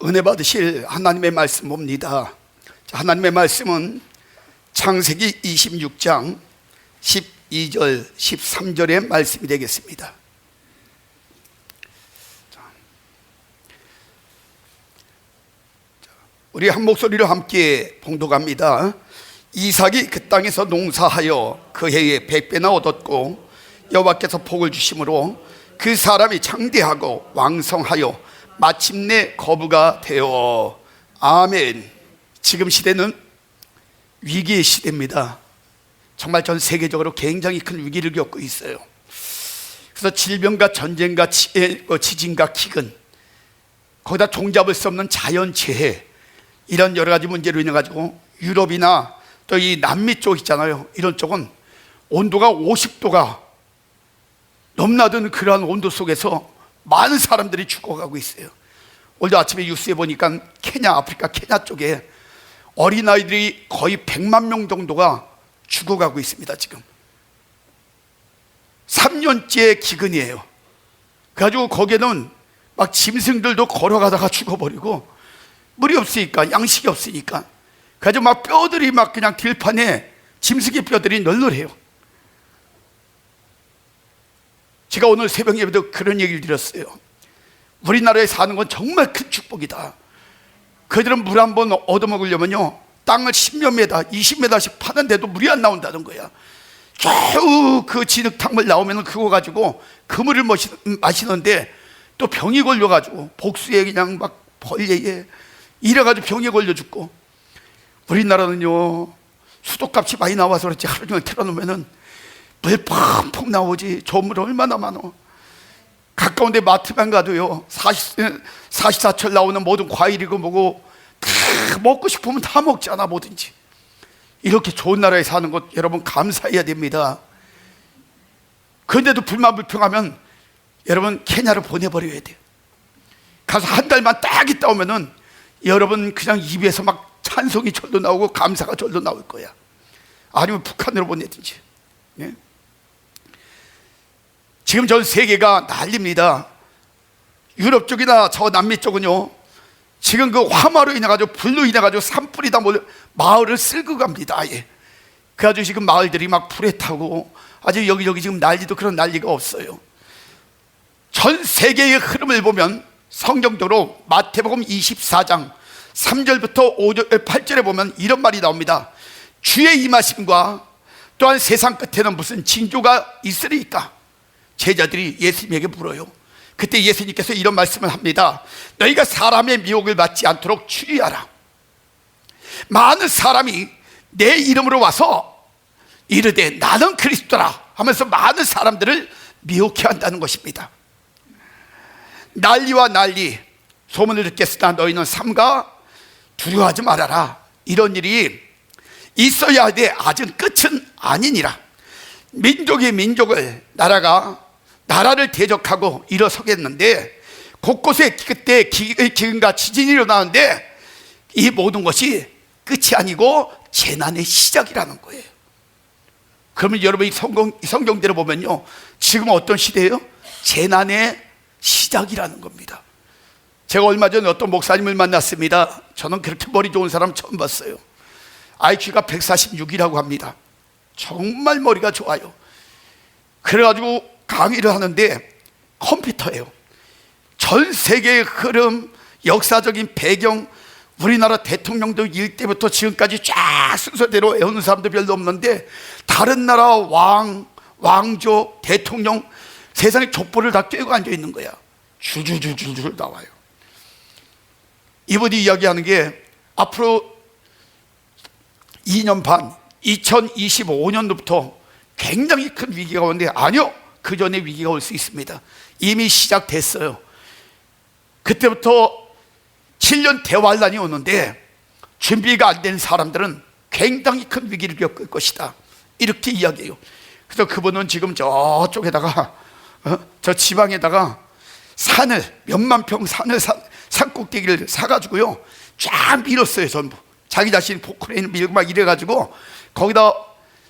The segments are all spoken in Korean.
은혜 받으실 하나님의 말씀 봅니다. 하나님의 말씀은 창세기 26장 12절 13절의 말씀이 되겠습니다. 우리 한 목소리로 함께 봉독합니다. 이삭이 그 땅에서 농사하여 그 해에 100배나 얻었고 여호와께서 복을 주심으로 그 사람이 창대하고 왕성하여 마침내 거부가 되어. 아멘. 지금 시대는 위기의 시대입니다. 정말 전 세계적으로 굉장히 큰 위기를 겪고 있어요. 그래서 질병과 전쟁과 지진과 기근, 거기다 종잡을 수 없는 자연재해, 이런 여러 가지 문제로 인해 가지고 유럽이나 또 이 남미 쪽 있잖아요. 이런 쪽은 온도가 50도가 넘나드는 그러한 온도 속에서 많은 사람들이 죽어가고 있어요. 오늘도 아침에 뉴스에 보니까 아프리카 케냐 쪽에 어린아이들이 거의 100만 명 정도가 죽어가고 있습니다. 지금 3년째 기근이에요. 그래가지고 거기에는 막 짐승들도 걸어가다가 죽어버리고, 물이 없으니까, 양식이 없으니까, 그래가지고 막 뼈들이 막 그냥 들판에 짐승의 뼈들이 널널해요. 제가 오늘 새벽 예배도 그런 얘기를 드렸어요. 우리나라에 사는 건 정말 큰 축복이다. 그들은 물 한 번 얻어먹으려면요, 땅을 10몇 메다, 20m씩 파는데도 물이 안 나온다는 거야. 겨우 그 진흙탕물 나오면 그거 가지고 그 물을 마시는데 또 병이 걸려가지고 복수에 그냥 막 벌레에 이래가지고 병에 걸려 죽고. 우리나라는요, 수도값이 많이 나와서 그렇지 하루 종일 틀어놓으면은 물 펑펑 나오지. 좋은 물 얼마나 많어. 가까운데 마트만 가도요, 24철 나오는 모든 과일이고 뭐고 다 먹고 싶으면 다 먹잖아, 뭐든지. 이렇게 좋은 나라에 사는 것 여러분 감사해야 됩니다. 그런데도 불만 불평하면 여러분 케냐로 보내버려야 돼요. 가서 한 달만 딱 있다 오면은 여러분 그냥 입에서 막 찬송이 절로 나오고 감사가 절로 나올 거야. 아니면 북한으로 보내든지. 예? 지금 전 세계가 난립니다. 유럽 쪽이나 저 남미 쪽은요, 지금 그 화마로 인해 가지고, 불로 인해 가지고 산불이 다 마을을 쓸고 갑니다. 아예. 그래가지고 지금 마을들이 막 불에 타고 아주 여기저기 지금 난리도 그런 난리가 없어요. 전 세계의 흐름을 보면 성경적으로 마태복음 24장 3절부터 8절에 보면 이런 말이 나옵니다. 주의 임하심과 또한 세상 끝에는 무슨 징조가 있으리까? 제자들이 예수님에게 물어요. 그때 예수님께서 이런 말씀을 합니다. 너희가 사람의 미혹을 받지 않도록 주의하라. 많은 사람이 내 이름으로 와서 이르되 나는 그리스도라 하면서 많은 사람들을 미혹해 한다는 것입니다. 난리와 난리, 소문을 듣겠으나 너희는 삼가 두려워하지 말아라. 이런 일이 있어야 하되 아직 끝은 아니니라. 민족이 민족을, 나라가 나라를 대적하고 일어서겠는데, 곳곳에 그때 기근과 지진이 일어나는데 이 모든 것이 끝이 아니고 재난의 시작이라는 거예요. 그러면 여러분 이 성경대로 보면요, 지금 어떤 시대예요? 재난의 시작이라는 겁니다. 제가 얼마 전에 어떤 목사님을 만났습니다. 저는 그렇게 머리 좋은 사람 처음 봤어요. IQ가 146이라고 합니다. 정말 머리가 좋아요. 그래가지고 강의를 하는데 컴퓨터예요. 전 세계의 흐름, 역사적인 배경, 우리나라 대통령도 일 때부터 지금까지 쫙 순서대로 외우는 사람도 별로 없는데, 다른 나라 왕조, 대통령, 세상에 족보를 다 꿰고 앉아 있는 거야. 줄줄줄줄 나와요. 이분이 이야기하는 게 앞으로 2년 반, 2025년도부터 굉장히 큰 위기가 오는데, 아니요, 그 전에 위기가 올 수 있습니다. 이미 시작됐어요. 그때부터 7년 대환란이 오는데 준비가 안 된 사람들은 굉장히 큰 위기를 겪을 것이다, 이렇게 이야기해요. 그래서 그분은 지금 저쪽에다가 저 지방에다가 산을, 몇만 평 산 꼭대기를 사가지고요 쫙 밀었어요. 전부 자기 자신이 포크레인 밀고 막 이래가지고 거기다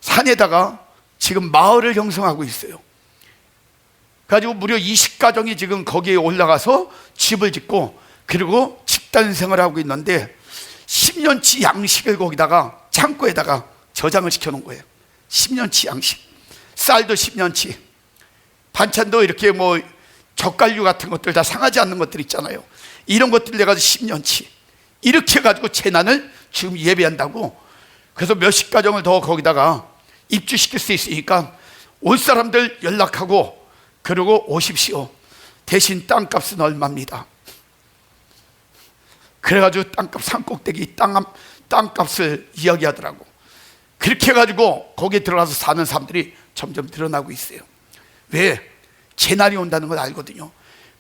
산에다가 지금 마을을 형성하고 있어요. 그래가지고 무려 20가정이 지금 거기에 올라가서 집을 짓고, 그리고 집 식단 생활을 하고 있는데 10년치 양식을 거기다가 창고에다가 저장을 시켜놓은 거예요. 10년치 양식, 쌀도 10년치, 반찬도 이렇게 뭐 젓갈류 같은 것들 다 상하지 않는 것들 있잖아요. 이런 것들 내가지고 10년치 이렇게 해가지고 재난을 지금 예배한다고. 그래서 몇십 가정을 더 거기다가 입주시킬 수 있으니까 올 사람들 연락하고 그러고 오십시오. 대신 땅값은 얼마입니다. 그래가지고 땅값 산꼭대기 땅값을 이야기하더라고. 그렇게 해가지고 거기에 들어가서 사는 사람들이 점점 늘어나고 있어요. 왜? 재난이 온다는 걸 알거든요.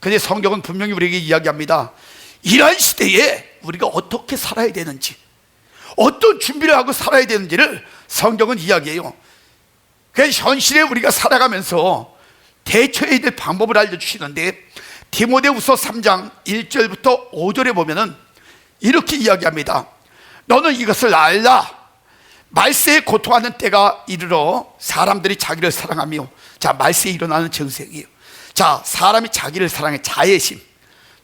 근데 성경은 분명히 우리에게 이야기합니다. 이러한 시대에 우리가 어떻게 살아야 되는지, 어떤 준비를 하고 살아야 되는지를 성경은 이야기해요. 그래서 현실에 우리가 살아가면서 대처해야 될 방법을 알려주시는데, 디모데후서 3장 1절부터 5절에 보면은 이렇게 이야기합니다. 너는 이것을 알라. 말세에 고통하는 때가 이르러 사람들이 자기를 사랑하며, 자, 말세에 일어나는 정색이에요. 자, 사람이 자기를 사랑해. 자애심,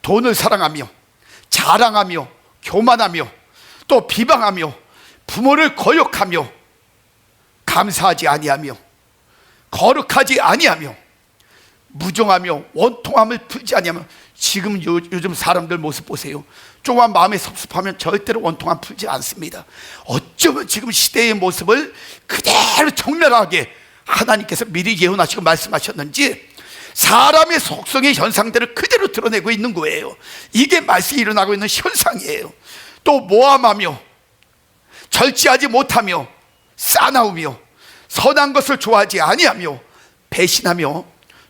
돈을 사랑하며, 자랑하며, 교만하며, 또 비방하며, 부모를 거역하며, 감사하지 아니하며, 거룩하지 아니하며, 무정하며, 원통함을 풀지 아니하며. 지금 요즘 사람들 모습 보세요. 조금만 마음에 섭섭하면 절대로 원통함 풀지 않습니다. 어쩌면 지금 시대의 모습을 그대로 정렬하게 하나님께서 미리 예언하시고 말씀하셨는지 사람의 속성의 현상들을 그대로 드러내고 있는 거예요. 이게 말씀이 일어나고 있는 현상이에요. 또 모함하며, 절제하지 못하며, 싸나우며, 선한 것을 좋아하지 아니하며, 배신하며,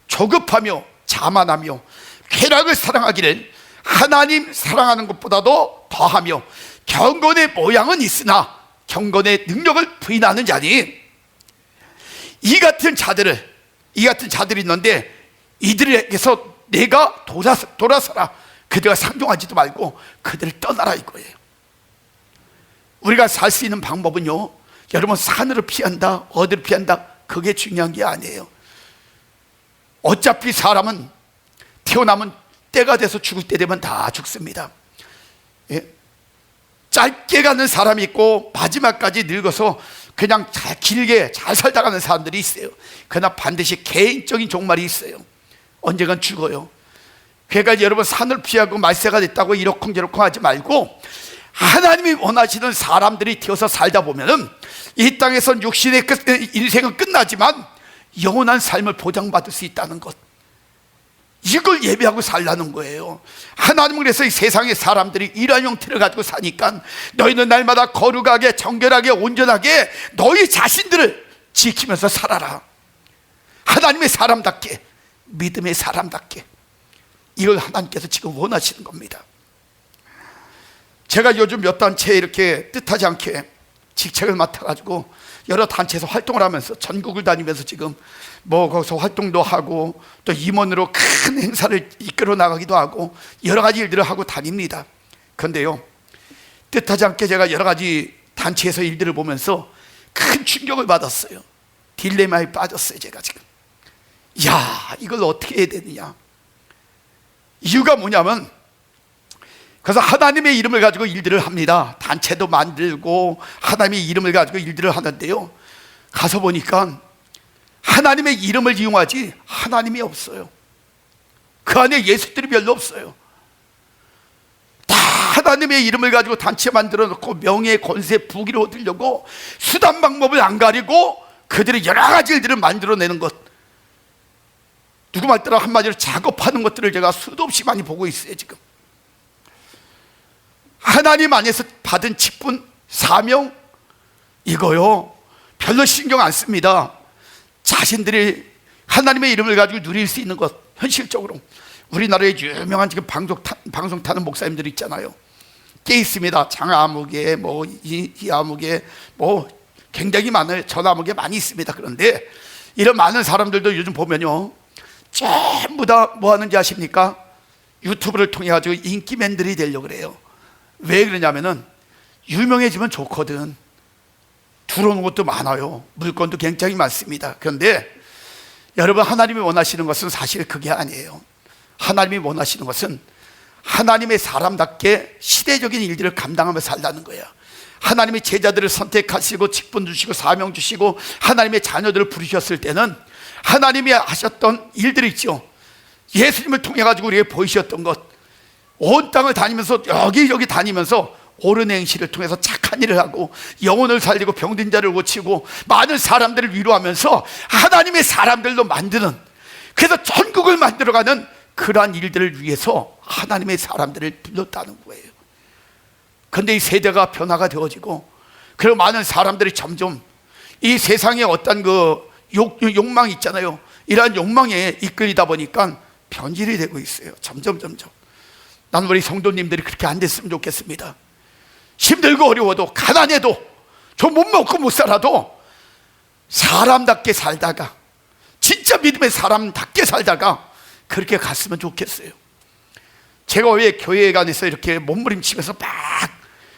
조급하며, 자만하며, 쾌락을 사랑하기를 하나님 사랑하는 것보다도 더하며, 경건의 모양은 있으나 경건의 능력을 부인하는 자니. 이 같은 자들이 있는데 이들에게서 내가 돌아서라. 그들과 상종하지도 말고 그들을 떠나라 이거예요. 우리가 살 수 있는 방법은요, 여러분, 산으로 피한다, 어디로 피한다, 그게 중요한 게 아니에요. 어차피 사람은 태어나면 때가 돼서 죽을 때 되면 다 죽습니다. 예? 짧게 가는 사람이 있고 마지막까지 늙어서 그냥 길게 잘 살다 가는 사람들이 있어요. 그러나 반드시 개인적인 종말이 있어요. 언젠간 죽어요. 그러니까 여러분, 산을 피하고 말세가 됐다고 이러쿵저러쿵 하지 말고 하나님이 원하시는 사람들이 되어서 살다 보면은 이 땅에선 육신의 인생은 끝나지만 영원한 삶을 보장받을 수 있다는 것, 이걸 예배하고 살라는 거예요. 하나님은 그래서 이 세상의 사람들이 이러한 형태를 가지고 사니까 너희는 날마다 거룩하게, 정결하게, 온전하게 너희 자신들을 지키면서 살아라. 하나님의 사람답게, 믿음의 사람답게. 이걸 하나님께서 지금 원하시는 겁니다. 제가 요즘 몇 단체에 이렇게 뜻하지 않게 직책을 맡아가지고 여러 단체에서 활동을 하면서 전국을 다니면서 지금 뭐 거기서 활동도 하고 또 임원으로 큰 행사를 이끌어 나가기도 하고 여러 가지 일들을 하고 다닙니다. 그런데요, 뜻하지 않게 제가 여러 가지 단체에서 일들을 보면서 큰 충격을 받았어요. 딜레마에 빠졌어요. 제가 지금 이걸 어떻게 해야 되느냐. 이유가 뭐냐면, 그래서 하나님의 이름을 가지고 일들을 합니다. 단체도 만들고 하나님의 이름을 가지고 일들을 하는데요, 가서 보니까 하나님의 이름을 이용하지 하나님이 없어요. 그 안에 예수들이 별로 없어요. 다 하나님의 이름을 가지고 단체 만들어 놓고 명예, 권세, 부귀를 얻으려고 수단 방법을 안 가리고 그들이 여러 가지 일들을 만들어내는 것, 누구 말따라 한마디로 작업하는 것들을 제가 수도 없이 많이 보고 있어요. 지금 하나님 안에서 받은 직분, 사명, 이거요 별로 신경 안 씁니다. 자신들이 하나님의 이름을 가지고 누릴 수 있는 것, 현실적으로 우리나라에 유명한 지금 방송 타는 목사님들 있잖아요. 꽤 있습니다. 장아무개, 뭐 이아무개, 뭐 굉장히 많아요. 전아무개 많이 있습니다. 그런데 이런 많은 사람들도 요즘 보면요, 전부 다 뭐 하는지 아십니까? 유튜브를 통해 가지고 인기맨들이 되려고 그래요. 왜 그러냐면은 유명해지면 좋거든. 들어오는 것도 많아요. 물건도 굉장히 많습니다. 그런데 여러분, 하나님이 원하시는 것은 사실 그게 아니에요. 하나님이 원하시는 것은 하나님의 사람답게 시대적인 일들을 감당하며 살라는 거예요. 하나님이 제자들을 선택하시고 직분 주시고 사명 주시고 하나님의 자녀들을 부르셨을 때는 하나님이 하셨던 일들이 있죠. 예수님을 통해 가지고 우리에게 보이셨던 것, 온 땅을 다니면서 여기저기 다니면서 옳은 행실을 통해서 착한 일을 하고 영혼을 살리고 병든 자를 고치고 많은 사람들을 위로하면서 하나님의 사람들로 만드는, 그래서 천국을 만들어가는 그러한 일들을 위해서 하나님의 사람들을 불렀다는 거예요. 그런데 이 세대가 변화가 되어지고, 그리고 많은 사람들이 점점 이 세상에 어떤 그 욕망이 있잖아요. 이러한 욕망에 이끌리다 보니까 변질이 되고 있어요. 점점. 나는 우리 성도님들이 그렇게 안 됐으면 좋겠습니다. 힘들고 어려워도, 가난해도, 좀 못 먹고 못 살아도 사람답게 살다가, 진짜 믿음의 사람답게 살다가 그렇게 갔으면 좋겠어요. 제가 왜 교회에 가서 이렇게 몸부림치면서 막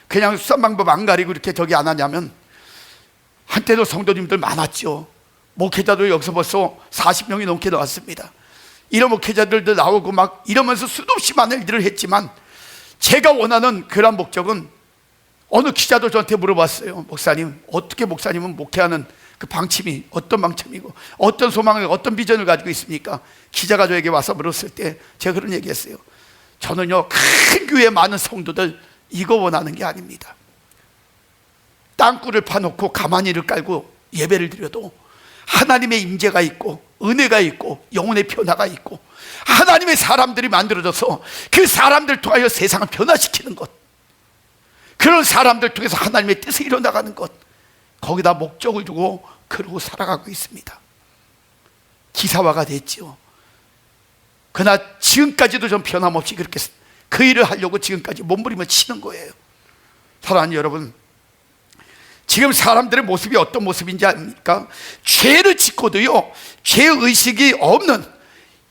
그냥 수단 방법 안 가리고 이렇게 저기 안 하냐면, 한때도 성도님들 많았죠. 목회자도 여기서 벌써 40명이 넘게 나왔습니다. 이런 목회자들도 나오고 막 이러면서 수도 없이 많은 일들을 했지만, 제가 원하는 그런 목적은, 어느 기자도 저한테 물어봤어요. 목사님, 어떻게 목사님은 목회하는 그 방침이 어떤 방침이고 어떤 소망을, 어떤 비전을 가지고 있습니까? 기자가 저에게 와서 물었을 때 제가 그런 얘기했어요. 저는요, 큰 교회 많은 성도들 이거 원하는 게 아닙니다. 땅굴을 파놓고 가마니를 깔고 예배를 드려도 하나님의 임재가 있고 은혜가 있고 영혼의 변화가 있고 하나님의 사람들이 만들어져서 그 사람들 통하여 세상을 변화시키는 것, 그런 사람들 통해서 하나님의 뜻이 일어나가는 것, 거기다 목적을 두고 그러고 살아가고 있습니다. 기사화가 됐죠. 그러나 지금까지도 좀 변함없이 그렇게 그 일을 하려고 지금까지 몸부림을 치는 거예요. 사랑하는 여러분, 지금 사람들의 모습이 어떤 모습인지 아닙니까? 죄를 짓고도요, 죄의식이 없는,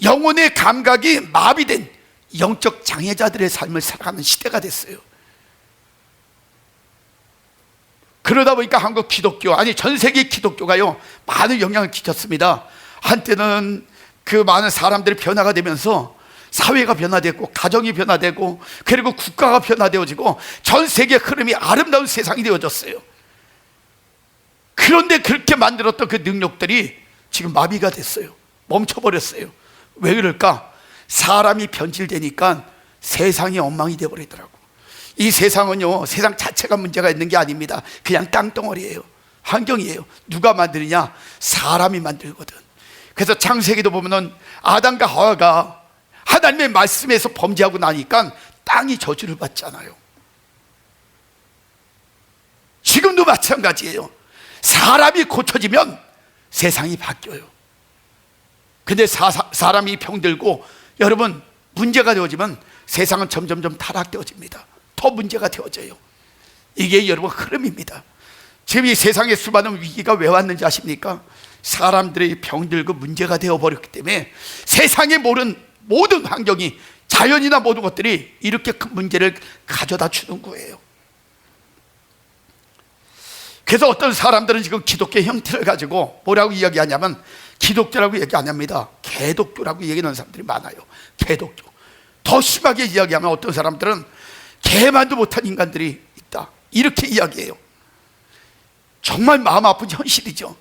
영혼의 감각이 마비된 영적 장애자들의 삶을 살아가는 시대가 됐어요. 그러다 보니까 한국 기독교, 아니 전 세계 기독교가요, 많은 영향을 끼쳤습니다. 한때는 그 많은 사람들이 변화가 되면서 사회가 변화되고 가정이 변화되고 그리고 국가가 변화되어지고 전 세계 흐름이 아름다운 세상이 되어졌어요. 그런데 그렇게 만들었던 그 능력들이 지금 마비가 됐어요. 멈춰버렸어요. 왜 그럴까? 사람이 변질되니까 세상이 엉망이 되어버리더라고. 이 세상은요, 세상 자체가 문제가 있는 게 아닙니다. 그냥 땅덩어리예요. 환경이에요. 누가 만드느냐? 사람이 만들거든. 그래서 창세기도 보면은 아담과 하와가 하나님의 말씀에서 범죄하고 나니까 땅이 저주를 받잖아요. 지금도 마찬가지예요. 사람이 고쳐지면 세상이 바뀌어요. 근데 사람이 병들고 여러분 문제가 되어지면 세상은 점점점 타락되어집니다. 더 문제가 되어져요. 이게 여러분 흐름입니다. 지금 이 세상에 수많은 위기가 왜 왔는지 아십니까? 사람들의 병들고 문제가 되어버렸기 때문에 세상에 모든 환경이, 자연이나 모든 것들이 이렇게 큰 문제를 가져다 주는 거예요. 그래서 어떤 사람들은 지금 기독교 형태를 가지고 뭐라고 이야기하냐면 기독교라고 얘기 안 합니다. 개독교라고 얘기하는 사람들이 많아요. 개독교. 더 심하게 이야기하면 어떤 사람들은 개만도 못한 인간들이 있다, 이렇게 이야기해요. 정말 마음 아픈 현실이죠.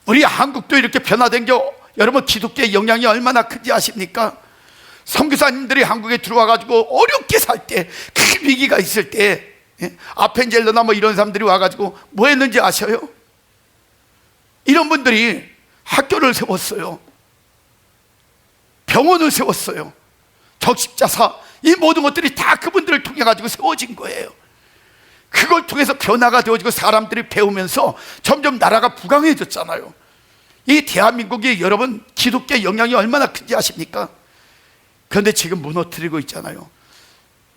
우리 한국도 이렇게 변화된 게 여러분 기독교의 영향이 얼마나 큰지 아십니까? 선교사님들이 한국에 들어와가지고 어렵게 살 때, 큰 위기가 있을 때 아펜젤러나 뭐 이런 사람들이 와가지고 뭐 했는지 아셔요? 이런 분들이 학교를 세웠어요. 병원을 세웠어요. 적십자사, 이 모든 것들이 다 그분들을 통해 가지고 세워진 거예요. 그걸 통해서 변화가 되어지고 사람들이 배우면서 점점 나라가 부강해졌잖아요. 이 대한민국이 여러분 기독교의 영향이 얼마나 큰지 아십니까? 그런데 지금 무너뜨리고 있잖아요.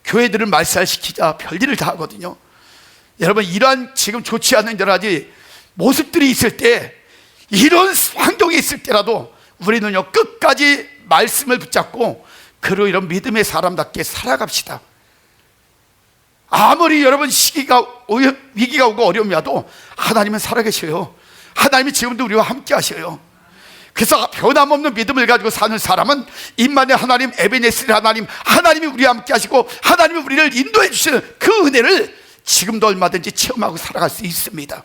교회들을 말살시키자 별일을 다 하거든요. 여러분 이러한 지금 좋지 않은 여러 가지 모습들이 있을 때, 이런 환경이 있을 때라도 우리는요 끝까지 말씀을 붙잡고 그로 이런 믿음의 사람답게 살아갑시다. 아무리 여러분 위기가 오고 어려움이 와도 하나님은 살아계셔요. 하나님이 지금도 우리와 함께 하셔요. 그래서 변함없는 믿음을 가지고 사는 사람은 임마누엘 하나님, 에베네셀 하나님, 하나님이 우리와 함께 하시고 하나님이 우리를 인도해 주시는 그 은혜를 지금도 얼마든지 체험하고 살아갈 수 있습니다.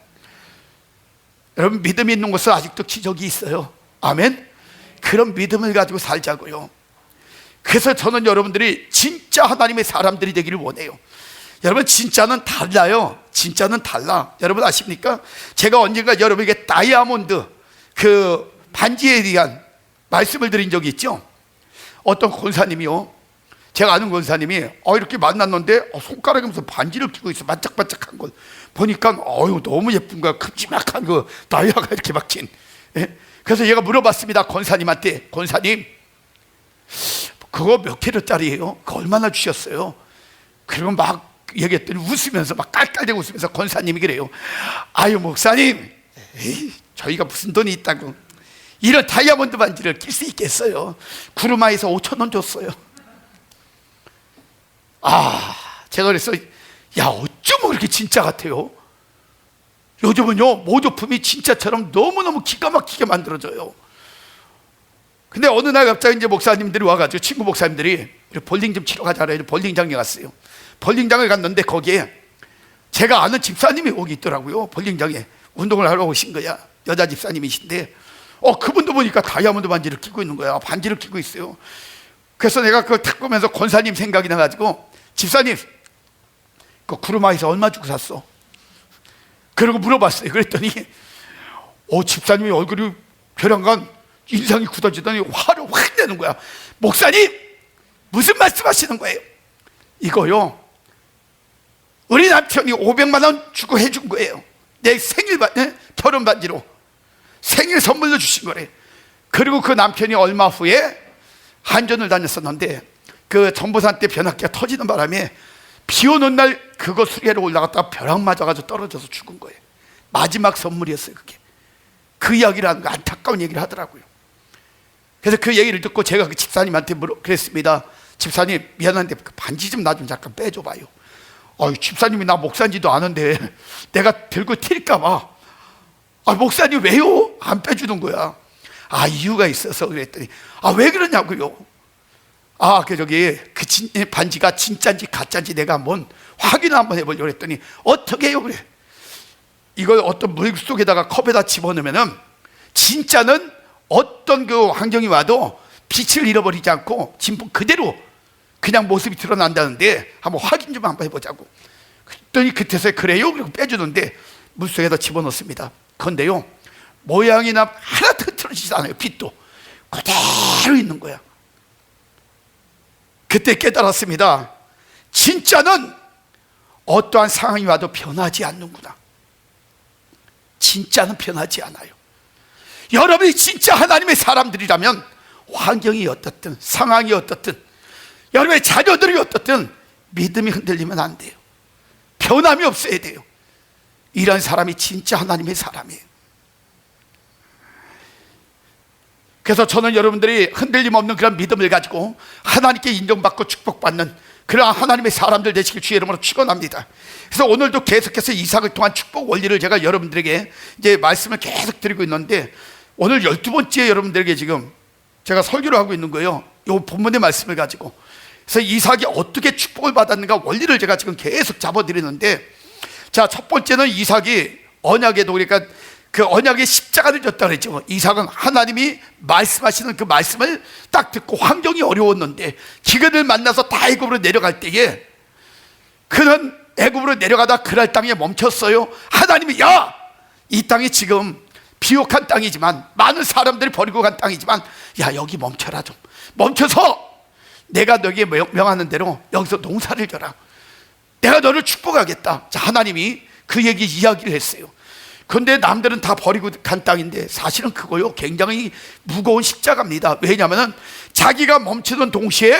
여러분, 믿음이 있는 곳은 아직도 기적이 있어요. 아멘. 그런 믿음을 가지고 살자고요. 그래서 저는 여러분들이 진짜 하나님의 사람들이 되기를 원해요. 여러분, 진짜는 달라요. 진짜는 달라. 여러분 아십니까? 제가 언젠가 여러분에게 다이아몬드 그 반지에 대한 말씀을 드린 적이 있죠. 어떤 권사님이요, 제가 아는 권사님이 이렇게 만났는데 손가락에 무슨 반지를 끼고 있어. 반짝반짝한 걸 보니까 너무 예쁜 거야. 큼지막한 그 다이아가 이렇게 박힌. 예? 그래서 얘가 물어봤습니다, 권사님한테. 권사님, 그거 몇 캐럿짜리예요? 그거 얼마나 주셨어요? 그리고 막 얘기했더니 웃으면서 막 깔깔대고 웃으면서 권사님이 그래요. 아유 목사님, 저희가 무슨 돈이 있다고 이런 다이아몬드 반지를 낄 수 있겠어요? 구르마에서 5,000원 줬어요. 제가 그래서 야, 어쩌면 그렇게 진짜 같아요? 요즘은요, 모조품이 진짜처럼 너무너무 기가 막히게 만들어져요. 근데 어느 날 갑자기 이제 목사님들이 와가지고, 친구 목사님들이 볼링 좀 치러 가자 그래서 볼링장에 갔어요. 볼링장을 갔는데 거기에 제가 아는 집사님이 거기 있더라고요. 볼링장에 운동을 하러 오신 거야. 여자 집사님이신데 그분도 보니까 다이아몬드 반지를 끼고 있는 거야. 반지를 끼고 있어요. 그래서 내가 그걸 탁 보면서 권사님 생각이 나가지고, 집사님, 그 구르마에서 얼마 주고 샀어? 그러고 물어봤어요. 그랬더니 집사님이 얼굴이 벼랑간 인상이 굳어지더니 화를 확 내는 거야. 목사님, 무슨 말씀하시는 거예요? 이거요, 우리 남편이 500만 원 주고 해준 거예요. 내 생일 결혼 반지로 생일 선물로 주신 거래. 그리고 그 남편이 얼마 후에 한전을 다녔었는데 그 전보산 때 변압기가 터지는 바람에 비 오는 날 그거 수리하러 올라갔다가 벼락 맞아가지고 떨어져서 죽은 거예요. 마지막 선물이었어요. 그게 그 이야기를 하는 거, 안타까운 얘기를 하더라고요. 그래서 그 얘기를 듣고 제가 그 집사님한테 그랬습니다. 집사님, 미안한데 그 반지 좀 나 좀 잠깐 빼줘봐요. 집사님이 나 목사인지도 아는데 내가 들고 튈까 봐. 목사님 왜요? 안 빼주는 거야. 이유가 있어서 그랬더니 왜 그러냐고요. 그 반지가 진짜인지 가짜인지 내가 한번 확인을 한번 해보려고 했더니 어떻게 해요? 그래. 이걸 어떤 물 속에다가 컵에다 집어넣으면은 진짜는 어떤 그 환경이 와도 빛을 잃어버리지 않고 진품 그대로 그냥 모습이 드러난다는데 한번 확인 좀 한번 해보자고. 그랬더니 그때서 그래요? 그리고 빼주는데 물속에다 집어넣습니다. 그런데요, 모양이나 하나도 흐트러지지 않아요. 빛도 그대로 있는 거야. 그때 깨달았습니다. 진짜는 어떠한 상황이 와도 변하지 않는구나. 진짜는 변하지 않아요. 여러분이 진짜 하나님의 사람들이라면 환경이 어떻든 상황이 어떻든 여러분의 자녀들이 어떻든 믿음이 흔들리면 안 돼요. 변함이 없어야 돼요. 이런 사람이 진짜 하나님의 사람이에요. 그래서 저는 여러분들이 흔들림 없는 그런 믿음을 가지고 하나님께 인정받고 축복받는 그런 하나님의 사람들 되시길 주의 이름으로 축원합니다. 그래서 오늘도 계속해서 이삭을 통한 축복 원리를 제가 여러분들에게 이제 말씀을 계속 드리고 있는데, 오늘 12번째 여러분들에게 지금 제가 설교를 하고 있는 거예요. 이 본문의 말씀을 가지고. 그래서 이삭이 어떻게 축복을 받았는가 원리를 제가 지금 계속 잡아드리는데, 자, 첫 번째는 이삭이 언약에도, 그러니까 그 언약의 십자가를 졌다 그랬죠. 이삭은 하나님이 말씀하시는 그 말씀을 딱 듣고 환경이 어려웠는데 기근을 만나서 다 애굽으로 내려갈 때에 그는 애굽으로 내려가다 그랄 땅에 멈췄어요. 하나님이 이 땅이 지금 비옥한 땅이지만 많은 사람들이 버리고 간 땅이지만 여기 멈춰라, 좀 멈춰서 내가 너에게 명하는 대로 여기서 농사를 져라. 내가 너를 축복하겠다. 자, 하나님이 그 이야기를 했어요. 그런데 남들은 다 버리고 간 땅인데 사실은 그거요, 굉장히 무거운 십자가입니다. 왜냐하면 자기가 멈추던 동시에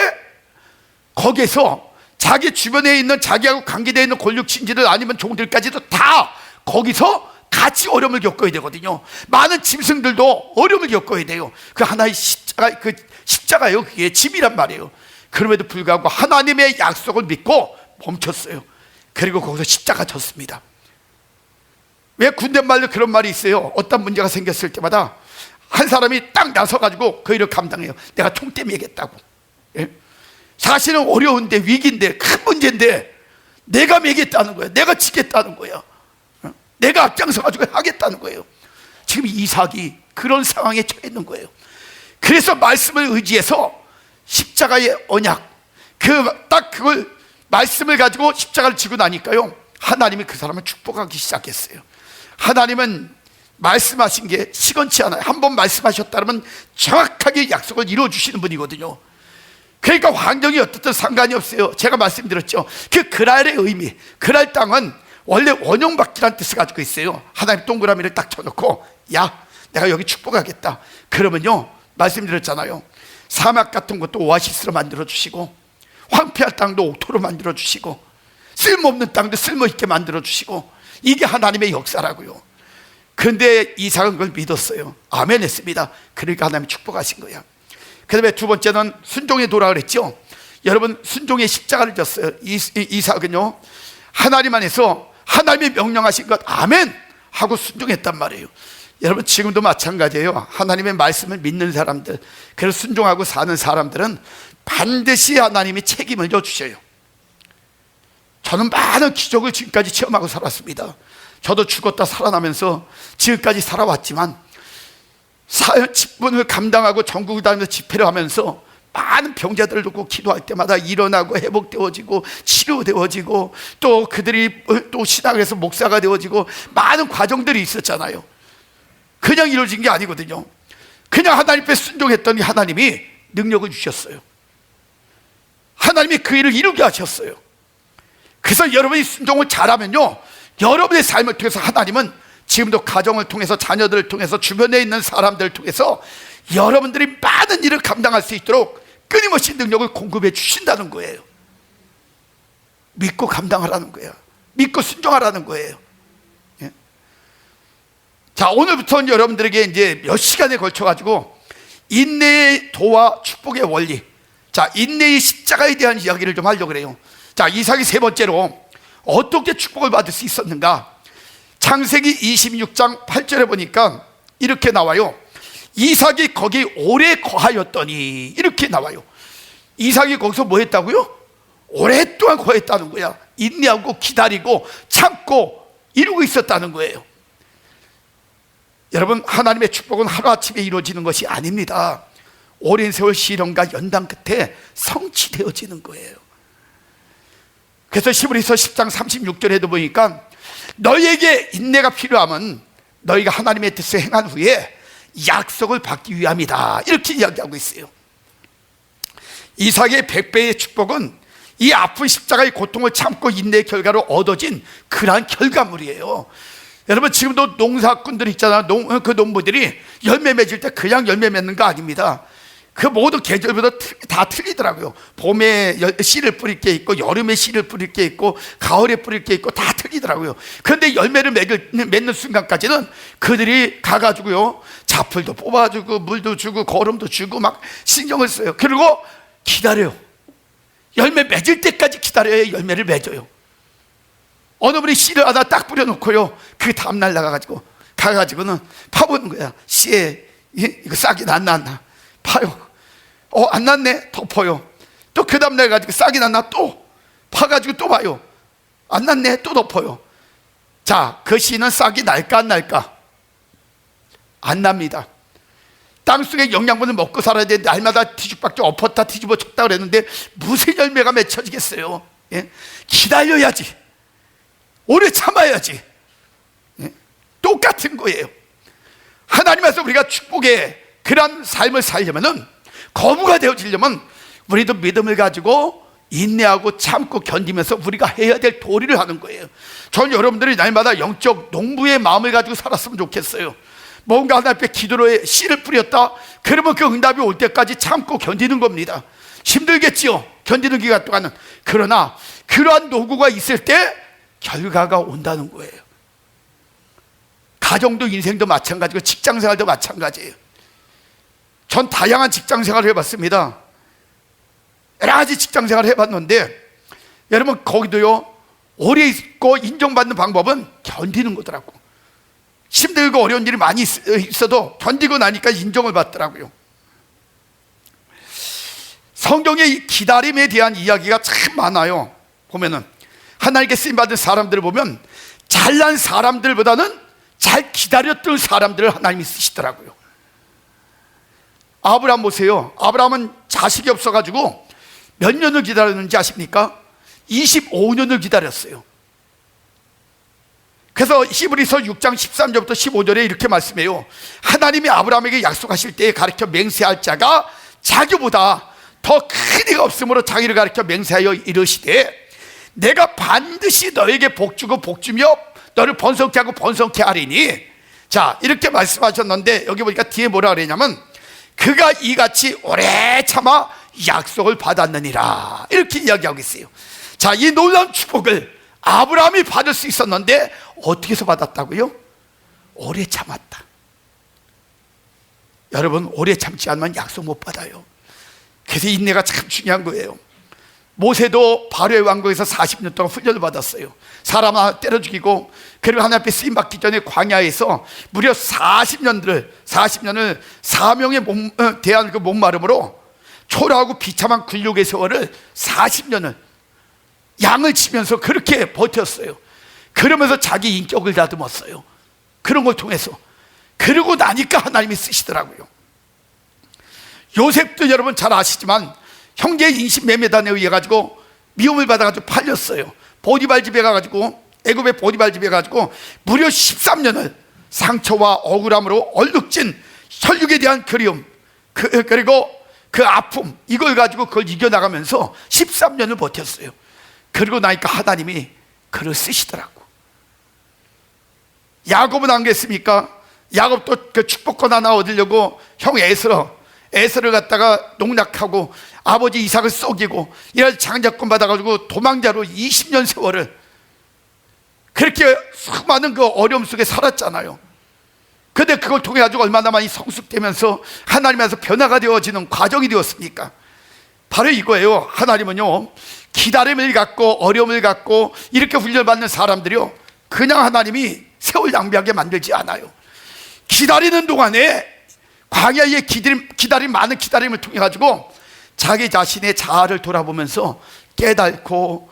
거기에서 자기 주변에 있는 자기하고 관계되어 있는 권력 친지들 아니면 종들까지도 다 거기서 같이 어려움을 겪어야 되거든요. 많은 짐승들도 어려움을 겪어야 돼요. 그 하나의 십자가, 그 십자가요, 그게 짐이란 말이에요. 그럼에도 불구하고 하나님의 약속을 믿고 멈췄어요. 그리고 거기서 십자가 졌습니다. 왜 군대말로 그런 말이 있어요. 어떤 문제가 생겼을 때마다 한 사람이 딱 나서가지고 그 일을 감당해요. 내가 총대 매겠다고. 예? 사실은 어려운데, 위기인데, 큰 문제인데 내가 매겠다는 거예요. 내가 지겠다는 거예요. 내가 앞장서가지고 하겠다는 거예요. 지금 이삭이 그런 상황에 처해 있는 거예요. 그래서 말씀을 의지해서 십자가의 언약, 그걸 말씀을 가지고 십자가를 지고 나니까요, 하나님이 그 사람을 축복하기 시작했어요. 하나님은 말씀하신 게 시건치 않아요. 한번 말씀하셨다면 정확하게 약속을 이루어주시는 분이거든요. 그러니까 환경이 어떻든 상관이 없어요. 제가 말씀드렸죠. 그 그랄의 의미, 그랄 땅은 원래 원형받기란 뜻을 가지고 있어요. 하나님 동그라미를 딱 쳐놓고, 야, 내가 여기 축복하겠다. 그러면요, 말씀드렸잖아요, 사막 같은 것도 오아시스로 만들어주시고, 황폐할 땅도 옥토로 만들어주시고, 쓸모없는 땅도 쓸모있게 만들어주시고, 이게 하나님의 역사라고요. 그런데 이삭은 그걸 믿었어요. 아멘 했습니다. 그러니까 하나님이 축복하신 거야. 그 다음에 두 번째는 순종의 도라 그랬죠. 여러분, 순종의 십자가를 졌어요. 이삭은요, 하나님 안에서 하나님이 명령하신 것 아멘 하고 순종했단 말이에요. 여러분, 지금도 마찬가지예요. 하나님의 말씀을 믿는 사람들, 그래서 순종하고 사는 사람들은 반드시 하나님이 책임을 져주셔요. 저는 많은 기적을 지금까지 체험하고 살았습니다. 저도 죽었다 살아나면서 지금까지 살아왔지만, 직분을 감당하고 전국을 다니면서 집회를 하면서 많은 병자들을 놓고 기도할 때마다 일어나고 회복되어지고 치료되어지고, 또 그들이 또 신학을 해서 목사가 되어지고, 많은 과정들이 있었잖아요. 그냥 이루어진 게 아니거든요. 그냥 하나님 앞에 순종했더니 하나님이 능력을 주셨어요. 하나님이 그 일을 이루게 하셨어요. 그래서 여러분이 순종을 잘하면요, 여러분의 삶을 통해서 하나님은 지금도 가정을 통해서, 자녀들을 통해서, 주변에 있는 사람들을 통해서 여러분들이 많은 일을 감당할 수 있도록 끊임없이 능력을 공급해 주신다는 거예요. 믿고 감당하라는 거예요. 믿고 순종하라는 거예요. 예? 자, 오늘부터는 여러분들에게 이제 몇 시간에 걸쳐가지고 인내의 도와 축복의 원리, 자, 인내의 십자가에 대한 이야기를 좀 하려고 그래요. 자, 이삭이 세 번째로 어떻게 축복을 받을 수 있었는가? 창세기 26장 8절에 보니까 이렇게 나와요. 이삭이 거기 오래 거하였더니, 이렇게 나와요. 이삭이 거기서 뭐 했다고요? 오랫동안 거했다는 거야. 인내하고 기다리고 참고 이루고 있었다는 거예요. 여러분, 하나님의 축복은 하루아침에 이루어지는 것이 아닙니다. 오랜 세월 시련과 연단 끝에 성취되어지는 거예요. 그래서 히브리서 10장 36절에도 보니까 너희에게 인내가 필요하면 너희가 하나님의 뜻을 행한 후에 약속을 받기 위함이다, 이렇게 이야기하고 있어요. 이삭의 100배의 축복은 이 아픈 십자가의 고통을 참고 인내의 결과로 얻어진 그러한 결과물이에요. 여러분, 지금도 농사꾼들 있잖아요. 그 농부들이 열매 맺을 때 그냥 열매 맺는 거 아닙니다. 그 모든 계절보다 다 틀리더라고요. 봄에 씨를 뿌릴 게 있고, 여름에 씨를 뿌릴 게 있고, 가을에 뿌릴 게 있고, 다 틀리더라고요. 그런데 열매를 맺는 순간까지는 그들이 가가지고요, 잡풀도 뽑아주고 물도 주고 거름도 주고 막 신경을 써요. 그리고 기다려요. 열매 맺을 때까지 기다려야 열매를 맺어요. 어느 분이 씨를 하나 딱 뿌려놓고요, 그 다음날 가가지고는 파보는 거야. 씨에 이거 싹이 났나 파요. 안 났네, 덮어요. 또 그 다음날 가지고 싹이 났나, 또 파가지고 또 봐요. 안 났네, 또 덮어요. 자, 그 씨는 싹이 날까 안 날까? 안 납니다. 땅속에 영양분을 먹고 살아야 되는데 날마다 뒤죽박죽 엎었다 뒤집어 쳤다 그랬는데 무슨 열매가 맺혀지겠어요? 예? 기다려야지, 오래 참아야지. 예? 똑같은 거예요. 하나님께서 우리가 축복의 그런 삶을 살려면은, 거부가 되어지려면 우리도 믿음을 가지고 인내하고 참고 견디면서 우리가 해야 될 도리를 하는 거예요. 전 여러분들이 날마다 영적 농부의 마음을 가지고 살았으면 좋겠어요. 뭔가 하나님 앞에 기도로 씨를 뿌렸다, 그러면 그 응답이 올 때까지 참고 견디는 겁니다. 힘들겠지요, 견디는 기간 동안은. 그러나 그러한 노고가 있을 때 결과가 온다는 거예요. 가정도 인생도 마찬가지고 직장생활도 마찬가지예요. 전 다양한 직장생활을 해봤습니다. 여러 가지 직장생활을 해봤는데, 여러분, 거기도요, 오래 있고 인정받는 방법은 견디는 거더라고. 힘들고 어려운 일이 많이 있어도 견디고 나니까 인정을 받더라고요. 성경의 이 기다림에 대한 이야기가 참 많아요. 보면은 하나님께 쓰임받은 사람들을 보면 잘난 사람들보다는 잘 기다렸던 사람들을 하나님이 쓰시더라고요. 아브라함 보세요. 아브라함은 자식이 없어가지고 몇 년을 기다렸는지 아십니까? 25년을 기다렸어요. 그래서 히브리서 6장 13절부터 15절에 이렇게 말씀해요. 하나님이 아브라함에게 약속하실 때에 가르쳐 맹세할 자가 자기보다 더 큰 이가 없으므로 자기를 가르쳐 맹세하여 이르시되 내가 반드시 너에게 복주고 복주며 너를 번성케 하고 번성케 하리니. 자, 이렇게 말씀하셨는데 여기 보니까 뒤에 뭐라 그러냐면 그가 이같이 오래 참아 약속을 받았느니라, 이렇게 이야기하고 있어요. 자, 이 놀라운 축복을 아브라함이 받을 수 있었는데 어떻게 해서 받았다고요? 오래 참았다. 여러분, 오래 참지 않으면 약속 못 받아요. 그래서 인내가 참 중요한 거예요. 모세도 바로의 왕국에서 40년 동안 훈련을 받았어요. 사람 하나 때려 죽이고, 그리고 하나님 앞에 쓰임 받기 전에 광야에서 무려 40년을 사명에 대한 그 목마름으로 초라하고 비참한 굴욕의 세월을 40년을 양을 치면서 그렇게 버텼어요. 그러면서 자기 인격을 다듬었어요. 그런 걸 통해서. 그러고 나니까 하나님이 쓰시더라고요. 요셉도 여러분 잘 아시지만 형제의 인신매매단에 의해 가지고 미움을 받아가지고 팔렸어요. 보디발 집에 가가지고, 애굽의 보디발 집에 가가지고 무려 13년을 상처와 억울함으로 얼룩진 혈육에 대한 그리움, 그리고 그 아픔, 이걸 가지고 그걸 이겨나가면서 13년을 버텼어요. 그러고 나니까 하나님이 그를 쓰시더라고. 야곱은 안 그랬습니까? 야곱도 그 축복권 하나 얻으려고 형 에서를 갖다가 농락하고 아버지 이삭을 쏘기고 이런 장자권 받아가지고 도망자로 20년 세월을 그렇게 수많은 그 어려움 속에 살았잖아요. 근데 그걸 통해 가지고 얼마나 많이 성숙되면서 하나님에서 변화가 되어지는 과정이 되었습니까? 바로 이거예요. 하나님은요, 기다림을 갖고 어려움을 갖고 이렇게 훈련받는 사람들이요, 그냥 하나님이 세월 낭비하게 만들지 않아요. 기다리는 동안에 광야의 기다림, 많은 기다림을 통해 가지고 자기 자신의 자아를 돌아보면서 깨닫고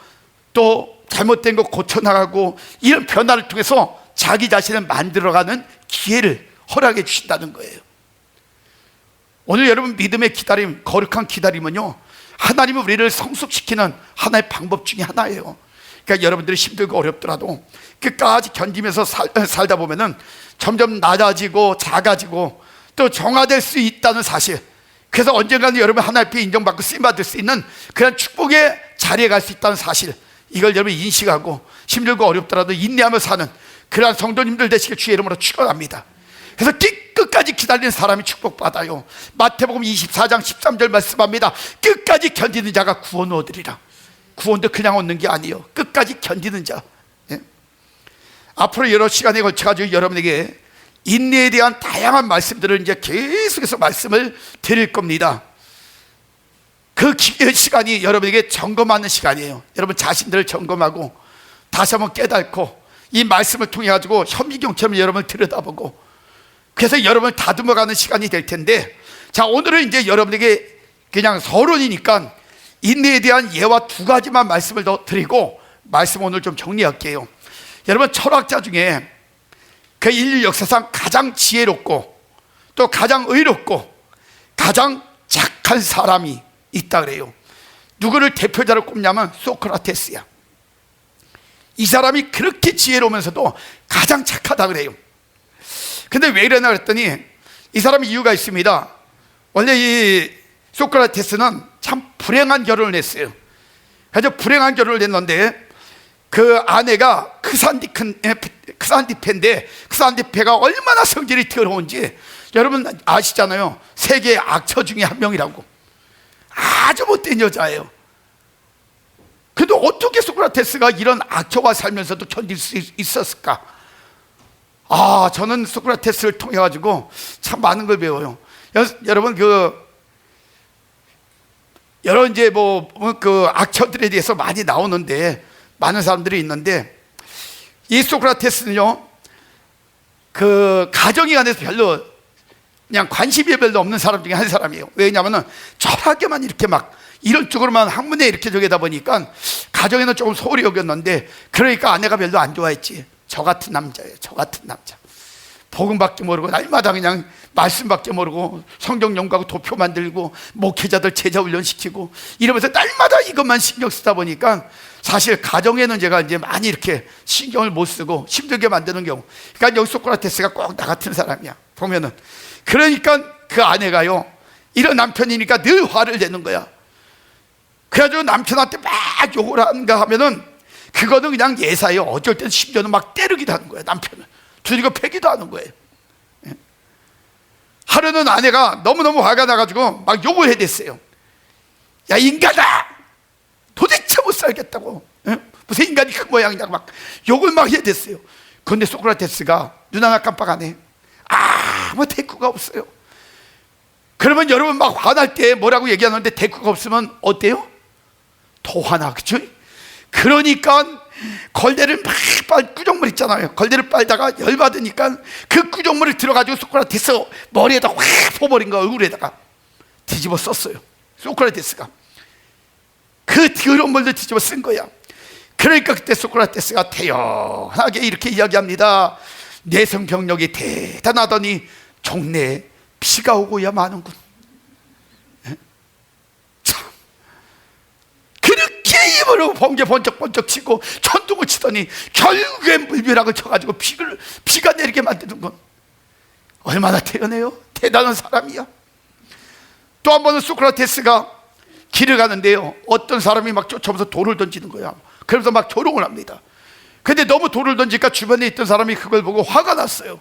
또 잘못된 거 고쳐나가고 이런 변화를 통해서 자기 자신을 만들어가는 기회를 허락해 주신다는 거예요. 오늘 여러분 믿음의 기다림, 거룩한 기다림은요, 하나님은 우리를 성숙시키는 하나의 방법 중에 하나예요. 그러니까 여러분들이 힘들고 어렵더라도 끝까지 견디면서 살다 보면은 점점 낮아지고 작아지고 또 정화될 수 있다는 사실, 그래서 언젠가는 여러분 하나님 앞에 인정받고 쓰임받을 수 있는 그런 축복의 자리에 갈 수 있다는 사실, 이걸 여러분 인식하고 힘들고 어렵더라도 인내하며 사는 그러한 성도님들 되시길 주의 이름으로 축원합니다. 그래서 끝까지 기다리는 사람이 축복받아요. 마태복음 24장 13절 말씀합니다. 끝까지 견디는 자가 구원을 얻으리라. 구원도 그냥 얻는 게 아니에요. 끝까지 견디는 자. 예? 앞으로 여러 시간에 걸쳐가지고 여러분에게 인내에 대한 다양한 말씀들을 이제 계속해서 말씀을 드릴 겁니다. 그 시간이 여러분에게 점검하는 시간이에요. 여러분 자신들을 점검하고 다시 한번 깨닫고 이 말씀을 통해 가지고 현미경처럼 여러분을 들여다보고, 그래서 여러분을 다듬어가는 시간이 될 텐데, 자, 오늘은 이제 여러분에게 그냥 서론이니까 인내에 대한 예와 두 가지만 말씀을 더 드리고 말씀 오늘 좀 정리할게요. 여러분, 철학자 중에 그 인류 역사상 가장 지혜롭고 또 가장 의롭고 가장 착한 사람이 있다 그래요. 누구를 대표자로 꼽냐면 소크라테스야. 이 사람이 그렇게 지혜로우면서도 가장 착하다 그래요. 근데 왜 이러나 그랬더니 이 사람이 이유가 있습니다. 원래 이 소크라테스는 참 불행한 결혼을 했어요. 그래서 불행한 결혼을 했는데 그 아내가 크산디페인데 크산디페가 얼마나 성질이 더러운지 여러분 아시잖아요. 세계의 악처 중에 한 명이라고. 아주 못된 여자예요. 근데 어떻게 소크라테스가 이런 악처와 살면서도 견딜 수 있었을까? 저는 소크라테스를 통해 가지고 참 많은 걸 배워요. 여러분 여러 이제 그 악처들에 대해서 많이 나오는데, 많은 사람들이 있는데, 이 소크라테스는요 그 가정에 관해서 별로 그냥 관심이 별로 없는 사람 중에 한 사람이에요. 왜냐하면 철학에만 이렇게 막 이런 쪽으로만 학문에 이렇게 저기다 보니까 가정에는 조금 소홀히 여겼는데, 그러니까 아내가 별로 안 좋아했지. 저 같은 남자예요, 저 같은 남자. 복음밖에 모르고 날마다 그냥 말씀밖에 모르고 성경 연구하고 도표 만들고 목회자들 제자 훈련시키고 이러면서 날마다 이것만 신경 쓰다 보니까 사실 가정에는 제가 이제 많이 이렇게 신경을 못 쓰고 힘들게 만드는 경우. 그러니까 여기 소크라테스가 꼭 나 같은 사람이야 보면은. 그러니까 그 아내가요, 이런 남편이니까 늘 화를 내는 거야. 그래가지고 남편한테 막 욕을 하는가 하면은 그거는 그냥 예사예요. 어쩔 때는 심지어는 막 때리기도 하는 거예요. 남편을 두들겨 패기도 하는 거예요. 하루는 아내가 너무너무 화가 나가지고 막 욕을 해댔어요. 야 인간아, 도대체 못 살겠다고, 무슨 인간이 그 모양이냐고 막 욕을 막 해댔어요. 그런데 소크라테스가 눈 하나 깜빡 안 해. 아무 대꾸가 없어요. 그러면 여러분 막 화날 때 뭐라고 얘기하는데 대꾸가 없으면 어때요? 더 화나, 그쵸? 그러니까 걸레를 막 구정물 있잖아요. 걸레를 빨다가 열받으니까 그 구정물을 들어가지고 소크라테스 머리에다 확 퍼버린 거, 얼굴에다가 뒤집어 썼어요. 소크라테스가 그 더러운 물도 뒤집어 쓴 거야. 그러니까 그때 소크라테스가 태연하게 이렇게 이야기합니다. 내성 병력이 대단하더니 종래에 피가 오고야 마는군. 참, 그렇게 입으로 번개 번쩍번쩍 치고 천둥을 치더니 결국에 물벼락을 쳐가지고 피가 내리게 만드는 건 얼마나 태연해요. 대단한 사람이야. 또 한 번은 소크라테스가 길을 가는데요, 어떤 사람이 막 쫓아오면서 돌을 던지는 거야. 그래서 막 조롱을 합니다. 근데 너무 돌을 던지니까 주변에 있던 사람이 그걸 보고 화가 났어요.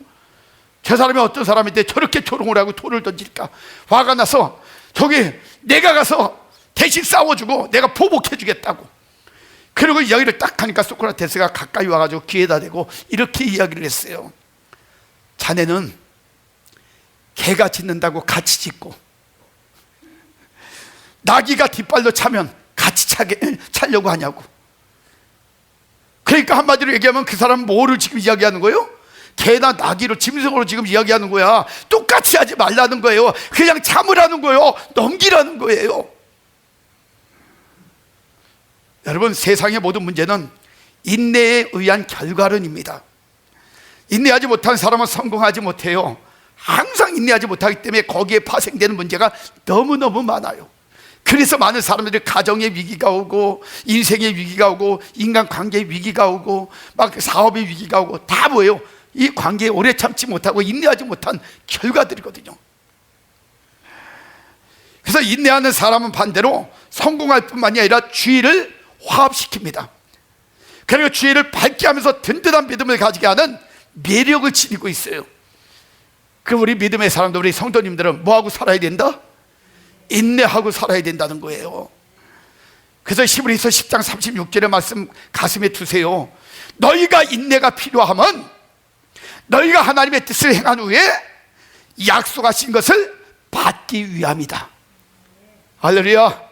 저 사람이 어떤 사람인데 저렇게 조롱을 하고 돌을 던질까. 화가 나서 저기 내가 가서 대신 싸워주고 내가 보복해주겠다고. 그리고 이야기를 딱 하니까 소크라테스가 가까이 와가지고 귀에다 대고 이렇게 이야기를 했어요. 자네는 개가 짖는다고 같이 짖고 나귀가 뒷발로 차면 같이 차려고 하냐고. 그러니까 한마디로 얘기하면 그 사람은 뭐를 지금 이야기하는 거예요? 개나 나귀로 짐승으로 지금 이야기하는 거야. 똑같이 하지 말라는 거예요. 그냥 참으라는 거예요. 넘기라는 거예요. 여러분, 세상의 모든 문제는 인내에 의한 결과론입니다. 인내하지 못한 사람은 성공하지 못해요. 항상 인내하지 못하기 때문에 거기에 파생되는 문제가 너무너무 많아요. 그래서 많은 사람들이 가정의 위기가 오고 인생의 위기가 오고 인간관계의 위기가 오고 막 사업의 위기가 오고 다 뭐예요? 이 관계에 오래 참지 못하고 인내하지 못한 결과들이거든요. 그래서 인내하는 사람은 반대로 성공할 뿐만이 아니라 주의를 화합시킵니다. 그리고 주의를 밝게 하면서 든든한 믿음을 가지게 하는 매력을 지니고 있어요. 그럼 우리 믿음의 사람들, 우리 성도님들은 뭐하고 살아야 된다? 인내하고 살아야 된다는 거예요. 그래서 히브리서 10장 36절의 말씀 가슴에 두세요. 너희가 인내가 필요하면 너희가 하나님의 뜻을 행한 후에 약속하신 것을 받기 위함이다. 할렐루야.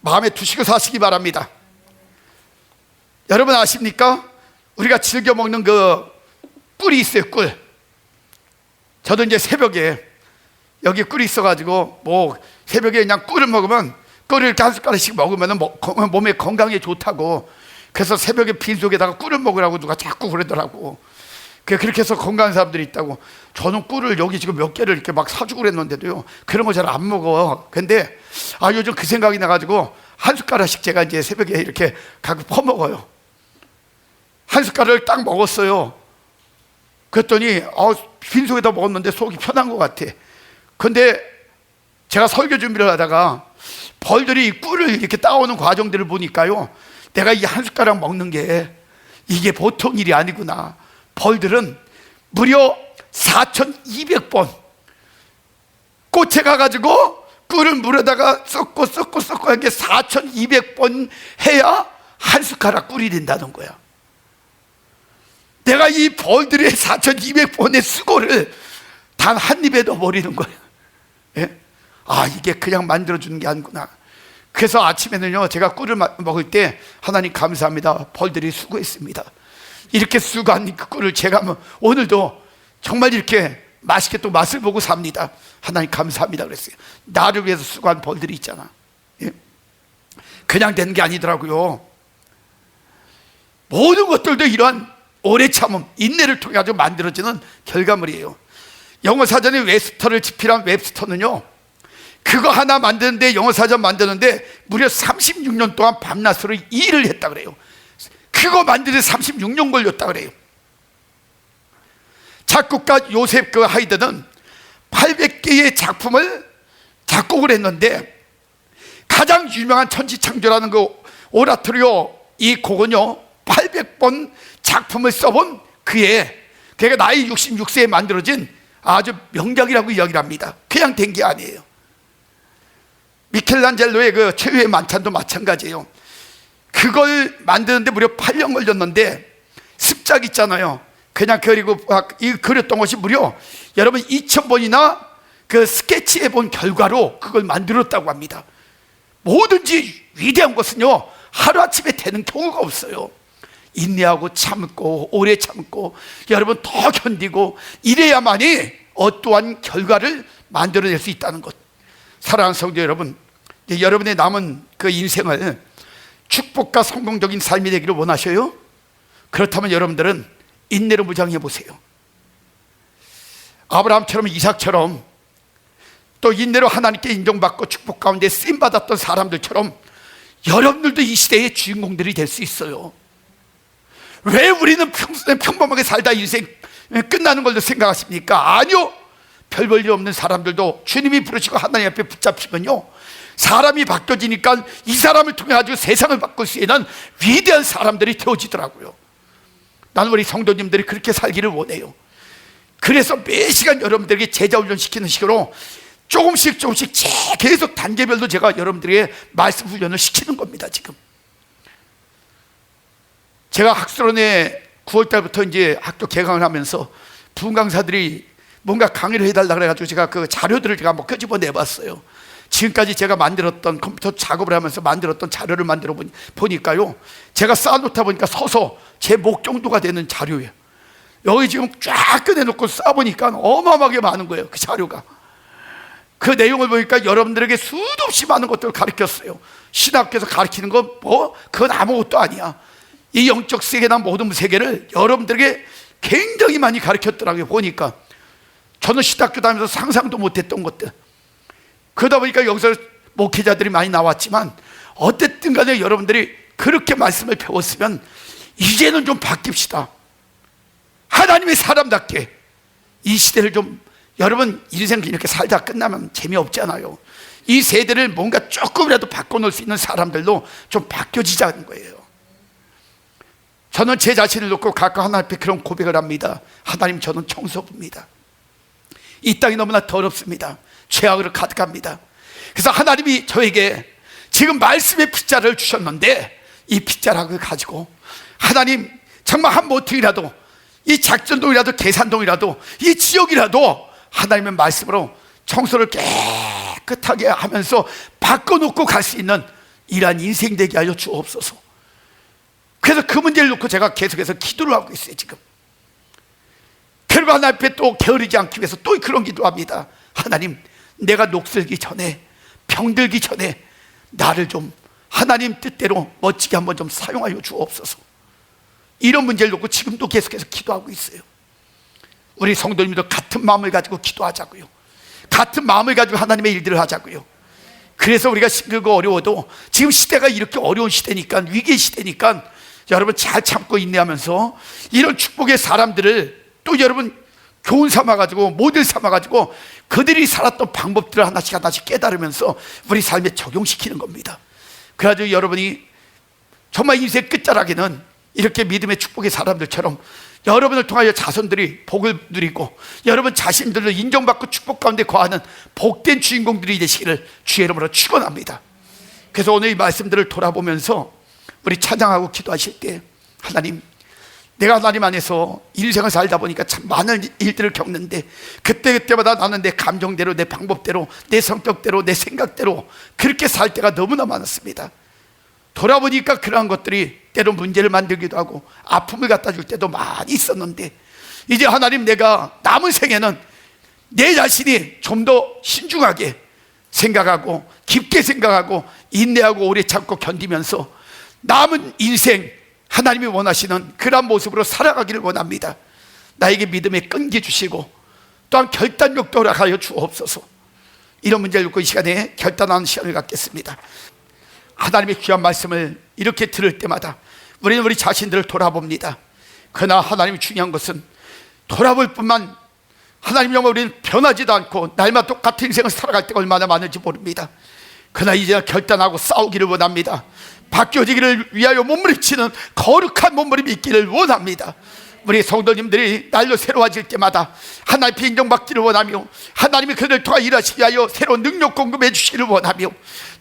마음에 두시고 사시기 바랍니다. 여러분 아십니까? 우리가 즐겨 먹는 그 꿀이 있어요. 꿀. 저도 이제 새벽에 여기 꿀이 있어가지고 뭐 새벽에 그냥 꿀을 먹으면, 꿀을 이렇게 한 숟가락씩 먹으면 몸에 건강에 좋다고, 그래서 새벽에 빈속에다가 꿀을 먹으라고 누가 자꾸 그러더라고. 그렇게 해서 건강한 사람들이 있다고. 저는 꿀을 여기 지금 몇 개를 이렇게 막 사주고 그랬는데도요, 그런 거 잘 안 먹어. 근데 요즘 그 생각이 나가지고 한 숟가락씩 제가 이제 새벽에 이렇게 가끔 퍼먹어요. 한 숟가락을 딱 먹었어요. 그랬더니 빈속에다 먹었는데 속이 편한 것 같아. 근데 제가 설교 준비를 하다가 벌들이 꿀을 이렇게 따오는 과정들을 보니까요, 내가 이 한 숟가락 먹는 게 이게 보통 일이 아니구나. 벌들은 무려 4,200번 꽃에 가가지고 꿀을 물에다가 섞고 한 게 4,200번 해야 한 숟가락 꿀이 된다는 거야. 내가 이 벌들의 4,200번의 수고를 단 한 입에 넣어버리는 거예요. 예? 이게 그냥 만들어주는 게 아니구나. 그래서 아침에는요, 제가 꿀을 먹을 때 하나님 감사합니다, 벌들이 수고했습니다. 이렇게 수고한 그 꿀을 제가 오늘도 정말 이렇게 맛있게 또 맛을 보고 삽니다. 하나님 감사합니다 그랬어요. 나를 위해서 수고한 벌들이 있잖아. 예? 그냥 된 게 아니더라고요. 모든 것들도 이러한 오래 참음, 인내를 통해 가지고 만들어지는 결과물이에요. 영어 사전에 웹스터를 집필한 웹스터는요, 그거 하나 만드는데, 영어 사전 만드는데 무려 36년 동안 밤낮으로 일을 했다 그래요. 그거 만드는데 36년 걸렸다 그래요. 작곡가 요셉 하이드는 800개의 작품을 작곡을 했는데, 가장 유명한 천지창조라는 그 오라토리오, 이 곡은요 800번 작품을 써본 그의, 그가 나이 66세에 만들어진 아주 명작이라고 이야기를 합니다. 그냥 된 게 아니에요. 미켈란젤로의 그 최후의 만찬도 마찬가지예요. 그걸 만드는데 무려 8년 걸렸는데, 습작 있잖아요. 그냥 그리고 이 그렸던 것이 무려 여러분 2000번이나 그 스케치해 본 결과로 그걸 만들었다고 합니다. 뭐든지 위대한 것은요 하루아침에 되는 경우가 없어요. 인내하고 참고 오래 참고 여러분 더 견디고 이래야만이 어떠한 결과를 만들어낼 수 있다는 것. 사랑하는 성도 여러분, 여러분의 남은 그 인생을 축복과 성공적인 삶이 되기를 원하셔요? 그렇다면 여러분들은 인내로 무장해 보세요. 아브라함처럼, 이삭처럼, 또 인내로 하나님께 인정받고 축복 가운데 쓰임받았던 사람들처럼 여러분들도 이 시대의 주인공들이 될 수 있어요. 왜 우리는 평범하게 살다 인생 끝나는 걸로 생각하십니까? 아니요. 별 볼 일 없는 사람들도 주님이 부르시고 하나님 앞에 붙잡히면요, 사람이 바뀌어지니까 이 사람을 통해 가지고 세상을 바꿀 수 있는 위대한 사람들이 되어지더라고요. 나는 우리 성도님들이 그렇게 살기를 원해요. 그래서 매 시간 여러분들에게 제자 훈련시키는 식으로 조금씩 계속 단계별로 제가 여러분들에게 말씀 훈련을 시키는 겁니다. 지금 제가 학술원에 9월 달부터 이제 학교 개강을 하면서 부흥 강사들이 뭔가 강의를 해달라 그래가지고 제가 그 자료들을 제가 한번 끄집어 내봤어요. 지금까지 제가 만들었던, 컴퓨터 작업을 하면서 만들었던 자료를 만들어 보니까요, 제가 쌓아놓다 보니까 서서 제 목 정도가 되는 자료예요. 여기 지금 쫙 꺼내놓고 쌓아보니까 어마어마하게 많은 거예요. 그 자료가. 그 내용을 보니까 여러분들에게 수도 없이 많은 것들을 가르쳤어요. 신학교에서 가르치는 건 뭐 그건 아무것도 아니야. 이 영적 세계나 모든 세계를 여러분들에게 굉장히 많이 가르쳤더라고요. 보니까 저는 신학교 다니면서 상상도 못했던 것들, 그러다 보니까 여기서 목회자들이 많이 나왔지만 어쨌든 간에 여러분들이 그렇게 말씀을 배웠으면 이제는 좀 바뀝시다. 하나님의 사람답게 이 시대를 좀, 여러분 인생 이렇게 살다 끝나면 재미없잖아요. 이 세대를 뭔가 조금이라도 바꿔놓을 수 있는 사람들로 좀 바뀌어지자는 거예요. 저는 제 자신을 놓고 가끔 하나님 앞에 그런 고백을 합니다. 하나님, 저는 청소부입니다. 이 땅이 너무나 더럽습니다. 죄악으로 가득합니다. 그래서 하나님이 저에게 지금 말씀의 빗자루를 주셨는데, 이 빗자루를 가지고 하나님 정말 한 모퉁이라도, 이 작전동이라도 계산동이라도 이 지역이라도 하나님의 말씀으로 청소를 깨끗하게 하면서 바꿔놓고 갈 수 있는 이러한 인생 되게 하여 주옵소서. 그래서 그 문제를 놓고 제가 계속해서 기도를 하고 있어요. 지금 결국 하나님 앞에 또 게으르지 않기 위해서 또 그런 기도합니다. 하나님, 내가 녹슬기 전에, 병들기 전에 나를 좀 하나님 뜻대로 멋지게 한번 좀 사용하여 주옵소서. 이런 문제를 놓고 지금도 계속해서 기도하고 있어요. 우리 성도님도 같은 마음을 가지고 기도하자고요. 같은 마음을 가지고 하나님의 일들을 하자고요. 그래서 우리가 힘들고 어려워도, 지금 시대가 이렇게 어려운 시대니까, 위기의 시대니까 여러분 잘 참고 인내하면서 이런 축복의 사람들을 또 여러분 교훈 삼아가지고, 모델 삼아가지고 그들이 살았던 방법들을 하나씩 깨달으면서 우리 삶에 적용시키는 겁니다. 그래가지고 여러분이 정말 인생 끝자락에는 이렇게 믿음의 축복의 사람들처럼 여러분을 통하여 자손들이 복을 누리고 여러분 자신들도 인정받고 축복 가운데 거하는 복된 주인공들이 되시기를 주의 이름으로 축원합니다. 그래서 오늘 이 말씀들을 돌아보면서 우리 찬양하고 기도하실 때, 하나님, 내가 하나님 안에서 인생을 살다 보니까 참 많은 일들을 겪는데 그때마다 나는 내 감정대로, 내 방법대로, 내 성격대로, 내 생각대로 그렇게 살 때가 너무나 많았습니다. 돌아보니까 그러한 것들이 때로 문제를 만들기도 하고 아픔을 갖다 줄 때도 많이 있었는데, 이제 하나님, 내가 남은 생에는 내 자신이 좀 더 신중하게 생각하고 깊게 생각하고 인내하고 오래 참고 견디면서 남은 인생 하나님이 원하시는 그런 모습으로 살아가기를 원합니다. 나에게 믿음의 끈기 주시고 또한 결단력도 허락하여 주옵소서. 이런 문제를 놓고 이 시간에 결단하는 시간을 갖겠습니다. 하나님의 귀한 말씀을 이렇게 들을 때마다 우리는 우리 자신들을 돌아봅니다. 그러나 하나님이 중요한 것은 돌아볼 뿐만, 하나님 영광, 우리는 변하지도 않고 날마다 똑같은 인생을 살아갈 때가 얼마나 많은지 모릅니다. 그러나 이제 결단하고 싸우기를 원합니다. 바뀌어지기를 위하여 몸부림치는 거룩한 몸부림이 있기를 원합니다. 우리 성도님들이 날로 새로워질 때마다 하나님께 인정받기를 원하며 하나님이 그들을 통해 일하시기 위하여 새로운 능력 공급해 주시기를 원하며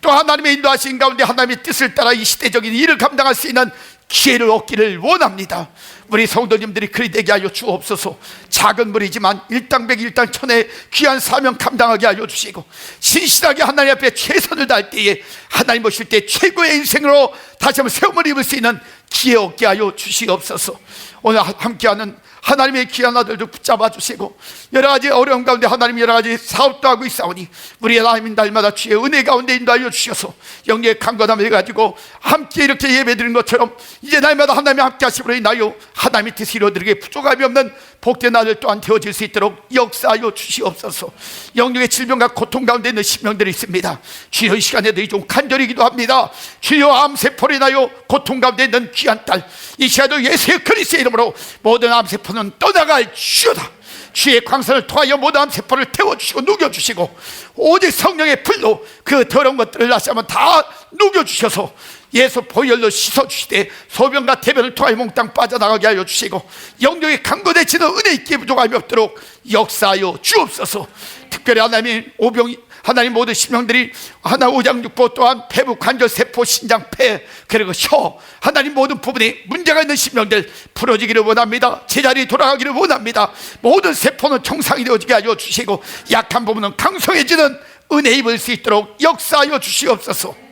또 하나님의 인도하신 가운데 하나님의 뜻을 따라 이 시대적인 일을 감당할 수 있는 기회를 얻기를 원합니다. 우리 성도님들이 그리 되게 하여 주옵소서. 작은 무리지만 일당백 일당천의 귀한 사명 감당하게 하여 주시고 신실하게 하나님 앞에 최선을 다할 때에 하나님 보실 때 최고의 인생으로 다시 한번 세움을 입을 수 있는 기회 얻게 하여 주시옵소서. 오늘 함께하는 하나님의 귀한 아들도 붙잡아 주시고 여러 가지 어려움 가운데 하나님 여러 가지 사업도 하고 있사오니 우리 하나님 날마다 주의 은혜 가운데 인도하여 주셔서 영계의 강건함을 가지고 함께 이렇게 예배드린 것처럼 이제 날마다 하나님이 함께 하심으로 인하여 하나님의 뜻이 이루어지게 부족함이 없는 복된 날을 또한 되어질 수 있도록 역사하여 주시옵소서. 영역의 질병과 고통 가운데 있는 심령들이 있습니다. 주여, 이 시간에도 좀 간절히 기도합니다. 주여, 암세포로 인하여 고통 가운데 있는 귀한 딸, 이 시간에도 예수 그리스도의 이름으로 모든 암세포는 떠나갈 주여다. 주의 광선을 통하여 모든 암세포를 태워주시고 녹여주시고 오직 성령의 불로 그 더러운 것들을 다시 한번 다 녹여주셔서 예수 보혈로 씻어주시되 소변과 대변을 통하여 몽땅 빠져나가게 하여 주시고 영적이 강건해지는 은혜 있게 부족함이 없도록 역사하여 주옵소서. 특별히 하나님 오병이 하나님 모든 심령들이 하나 오장육부 또한 폐부 관절 세포 신장 폐 그리고 혀 하나님 모든 부분에 문제가 있는 심령들 풀어지기를 원합니다. 제자리에 돌아가기를 원합니다. 모든 세포는 정상이 되어지게 하여 주시고 약한 부분은 강성해지는 은혜 입을 수 있도록 역사하여 주시옵소서.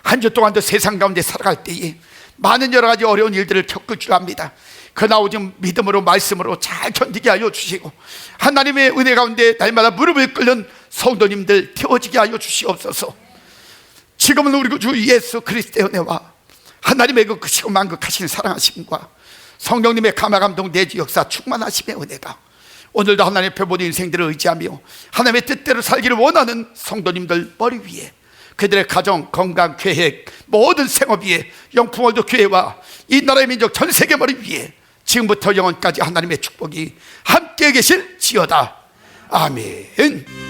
한 주 동안도 세상 가운데 살아갈 때에 많은 여러 가지 어려운 일들을 겪을 줄 압니다. 그러나 오직 믿음으로 말씀으로 잘 견디게 하여 주시고 하나님의 은혜 가운데 날마다 무릎을 꿇는 성도님들 태워지게 하여 주시옵소서. 지금은 우리 주 예수 그리스도의 은혜와 하나님의 그 크시고 만극하신 사랑하심과 성령님의 감화감동 내주 역사 충만하심의 은혜가 오늘도 하나님 앞에 모든 인생들을 의지하며 하나님의 뜻대로 살기를 원하는 성도님들 머리 위에 그들의 가정, 건강, 계획, 모든 생업 위에 영풍월드 교회와 이 나라의 민족 전 세계 머리 위에 지금부터 영원까지 하나님의 축복이 함께 계실지어다. 아멘.